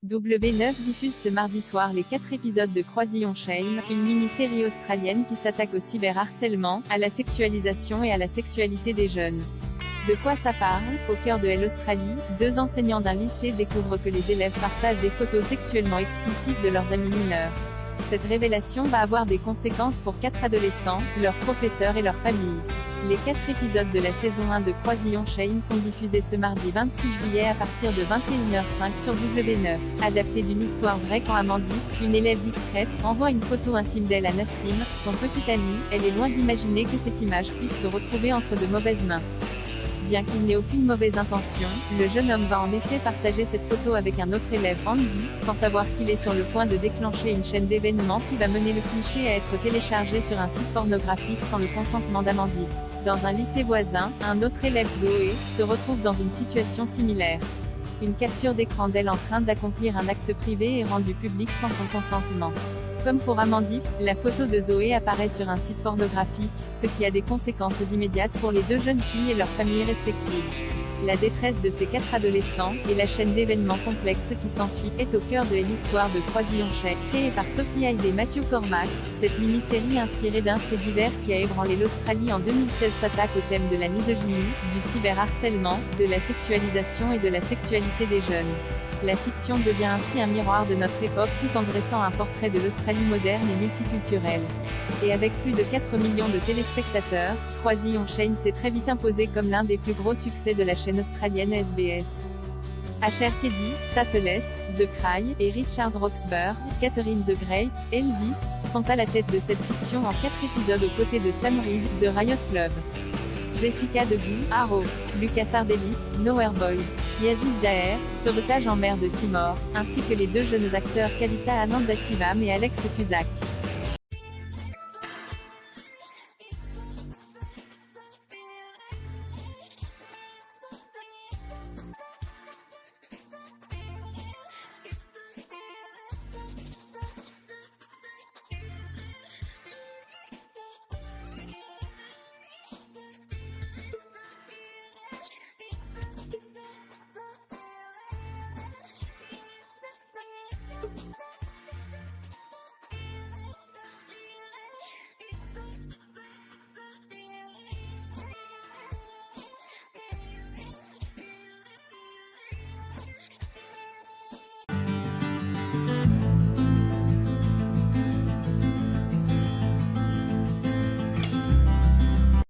W9 diffuse ce mardi soir les 4 épisodes de Croisillon Shame, une mini-série australienne qui s'attaque au cyberharcèlement, à la sexualisation et à la sexualité des jeunes. De quoi ça parle? Au cœur de l'Australie, 2 enseignants d'un lycée découvrent que les élèves partagent des photos sexuellement explicites de leurs amis mineurs. Cette révélation va avoir des conséquences pour 4 adolescents, leurs professeurs et leurs familles. Les 4 épisodes de la saison 1 de Croisillon Shame sont diffusés ce mardi 26 juillet à partir de 21h05 sur W9. Adapté d'une histoire vraie quand Amandine, une élève discrète, envoie une photo intime d'elle à Nassim, son petit ami, elle est loin d'imaginer que cette image puisse se retrouver entre de mauvaises mains. Bien qu'il n'ait aucune mauvaise intention, le jeune homme va en effet partager cette photo avec un autre élève, Andy, sans savoir qu'il est sur le point de déclencher une chaîne d'événements qui va mener le cliché à être téléchargé sur un site pornographique sans le consentement d'Amandine. Dans un lycée voisin, un autre élève, Zoé, se retrouve dans une situation similaire. Une capture d'écran d'elle en train d'accomplir un acte privé est rendue publique sans son consentement. Comme pour Amandine, la photo de Zoé apparaît sur un site pornographique, ce qui a des conséquences immédiates pour les 2 jeunes filles et leurs familles respectives. La détresse de ces 4 adolescents, et la chaîne d'événements complexes qui s'ensuit, est au cœur de l'histoire de Croisillon Shame, créée par Sophie Hyde et Matthew Cormack. Cette mini-série inspirée d'un fait divers qui a ébranlé l'Australie en 2016 s'attaque au thème de la misogynie, du cyberharcèlement, de la sexualisation et de la sexualité des jeunes. La fiction devient ainsi un miroir de notre époque tout en dressant un portrait de l'Australie moderne et multiculturelle. Et avec plus de 4 millions de téléspectateurs, Croisillon Shame s'est très vite imposé comme l'un des plus gros succès de la chaîne australienne SBS. Asher Keddie, Stateless, The Cry, et Richard Roxburgh, Catherine the Great, Elvis, sont à la tête de cette fiction en 4 épisodes aux côtés de Sam Reed, The Riot Club, Jessica Degu, Arrow, Lucas Ardelis, Nowhere Boys, Yazid Daher, Sauvetage en mer de Timor, ainsi que les 2 jeunes acteurs Kavita Anandasivam et Alex Cusack.